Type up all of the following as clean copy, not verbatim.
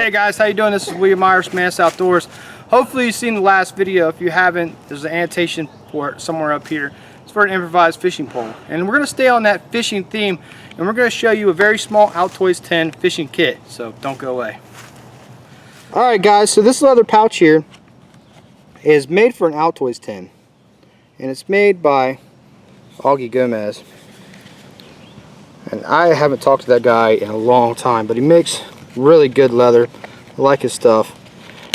Hey guys, how you doing? This is William Myers, Mantis Outdoors. Hopefully you've seen the last video. If you haven't, there's an annotation for it somewhere up here. It's for an improvised fishing pole. And we're going to stay on that fishing theme, and we're going to show you a very small Altoids 10 fishing kit. So don't go away. Alright guys, so this leather pouch here is made for an Altoids 10. And it's made by Augie Gomez. And I haven't talked to that guy in a long time, but he makes really good leather. I like his stuff.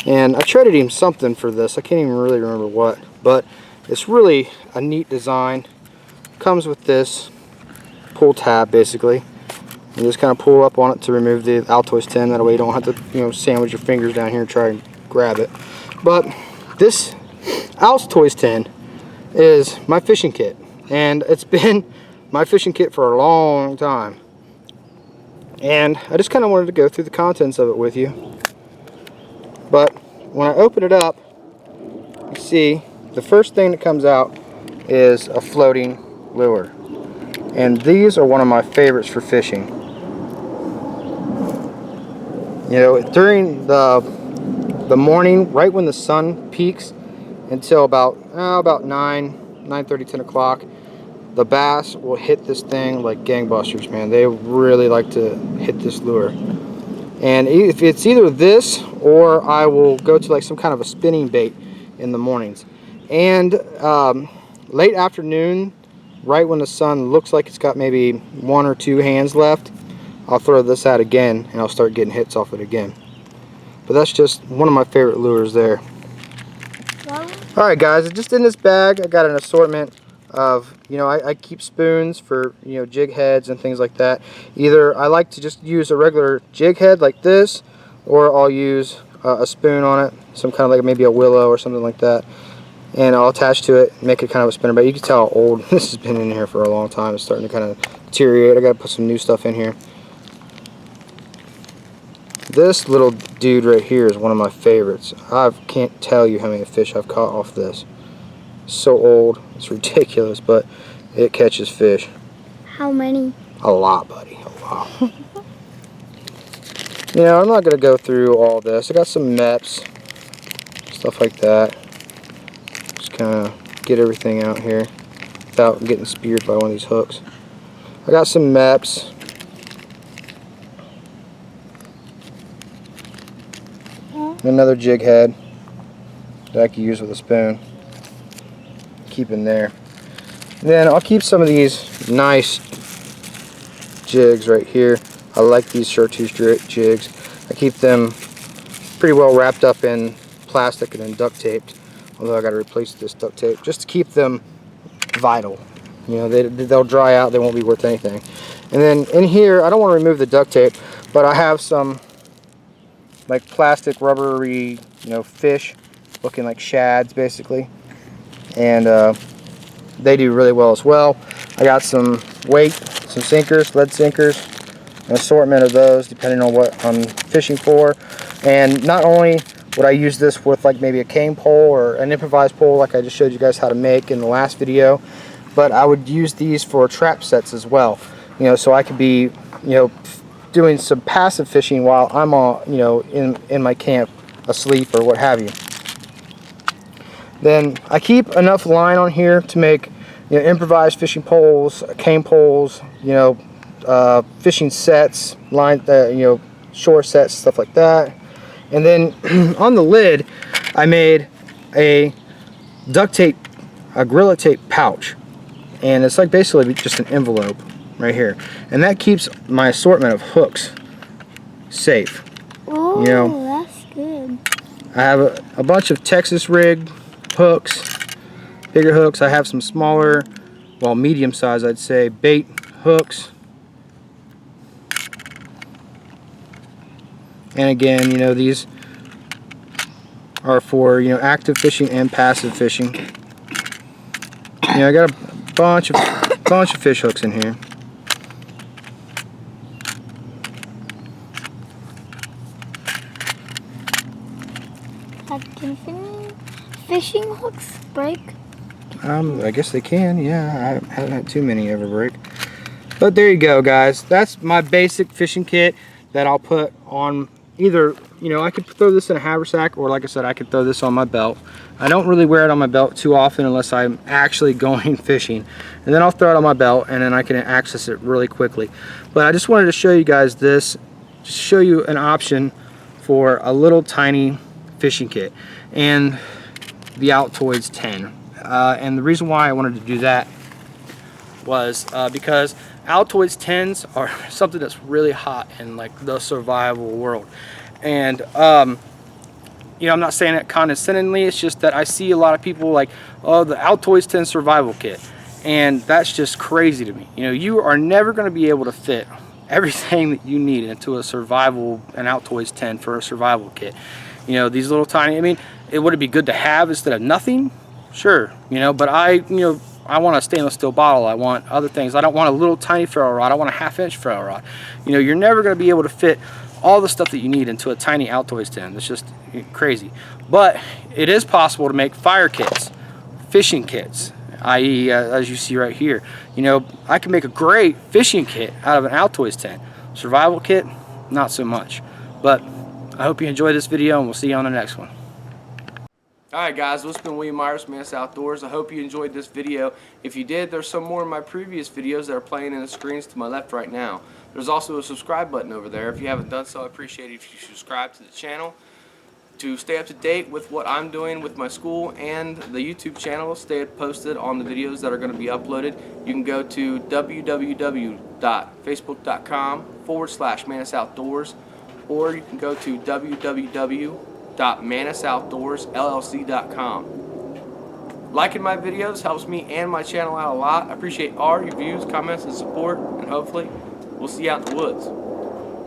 And I traded him something for this. I can't even really remember what, but it's really a neat design. Comes with this pull tab basically. You just kind of pull up on it to remove the Altoids 10. That way you don't have to, sandwich your fingers down here and try and grab it. But this Altoids 10 is my fishing kit, and it's been my fishing kit for a long time. And I just kind of wanted to go through the contents of it with you. But when I open it up, you see the first thing that comes out is a floating lure. And these are one of my favorites for fishing. During the morning, right when the sun peaks, until about 9:30, 10 o'clock, the bass will hit this thing like gangbusters, man. They really like to hit this lure. And if it's either this, or I will go to like some kind of a spinning bait in the mornings. And late afternoon, right when the sun looks like it's got maybe 1 or 2 hands left, I'll throw this out again and I'll start getting hits off it again. But that's just one of my favorite lures there. Alright guys, just in this bag I got an assortment of, I keep spoons for, jig heads and things like that. Either I like to just use a regular jig head like this, or I'll use a spoon on it, some kind of like maybe a willow or something like that, and I'll attach to it, make it kind of a spinner. But you can tell how old this has been in here for a long time. It's starting to kind of deteriorate. I gotta put some new stuff in here. This little dude right here is one of my favorites. I can't tell you how many fish I've caught off this. So old, it's ridiculous, but it catches fish. How many? A lot, buddy, a lot. I'm not going to go through all this. I got some MEPs, stuff like that. Just kind of get everything out here without getting speared by one of these hooks. I got some MEPs. Another jig head that I can use with a spoon. Keep in there. And then I'll keep some of these nice jigs right here. I like these chartreuse jigs. I keep them pretty well wrapped up in plastic and then duct taped, although I got to replace this duct tape just to keep them vital. They'll dry out, they won't be worth anything. And then in here, I don't want to remove the duct tape, but I have some like plastic rubbery, fish looking like shads basically. And they do really well as well. I got some weight, some sinkers, lead sinkers, an assortment of those depending on what I'm fishing for. And not only would I use this with like maybe a cane pole or an improvised pole like I just showed you guys how to make in the last video, but I would use these for trap sets as well. So I could be, doing some passive fishing while I'm in my camp asleep or what have you. Then I keep enough line on here to make improvised fishing poles, cane poles, fishing sets, line, shore sets, stuff like that. And then on the lid, I made a duct tape, a Gorilla Tape pouch, and it's like basically just an envelope right here, and that keeps my assortment of hooks safe. Oh, that's good. I have a bunch of Texas rig hooks, bigger hooks. I have some smaller, well, medium size I'd say, bait hooks. And again, these are for active fishing and passive fishing. I got a bunch of fish hooks in here. Can fishing hooks break? I guess they can, yeah. I haven't had too many ever break. But there you go, guys. That's my basic fishing kit that I'll put on either, you know, I could throw this in a haversack, or like I said, I could throw this on my belt. I don't really wear it on my belt too often unless I'm actually going fishing, and then I'll throw it on my belt and then I can access it really quickly. But I just wanted to show you guys this, just show you an option for a little tiny fishing kit and the Altoids 10. And the reason why I wanted to do that was because Altoids 10s are something that's really hot in like the survival world. And you know, I'm not saying it condescendingly, it's just that I see a lot of people like, oh, the Altoids 10 survival kit, and that's just crazy to me. You know, you are never going to be able to fit everything that you need into an Altoids 10 for a survival kit. You know, these little tiny, I mean, would it be good to have instead of nothing? Sure, you know, but I want a stainless steel bottle, I want other things. I don't want a little tiny ferrule rod, I want a 1/2 inch ferrule rod. You know, you're never going to be able to fit all the stuff that you need into a tiny Altoids 10. It's just crazy. But it is possible to make fire kits, fishing kits, i.e. As you see right here. You know, I can make a great fishing kit out of an Altoids 10. Survival kit, not so much. But I hope you enjoyed this video, and we'll see you on the next one. Alright guys, well, it's been William Myers, Mantis Outdoors. I hope you enjoyed this video. If you did, there's some more of my previous videos that are playing in the screens to my left right now. There's also a subscribe button over there. If you haven't done so, I appreciate it if you subscribe to the channel. To stay up to date with what I'm doing with my school and the YouTube channel, stay posted on the videos that are going to be uploaded. You can go to www.facebook.com/Mantis Outdoors, or you can go to www.mantisoutdoorsllc.com. Liking my videos helps me and my channel out a lot. I appreciate all your views, comments, and support, and hopefully we'll see you out in the woods.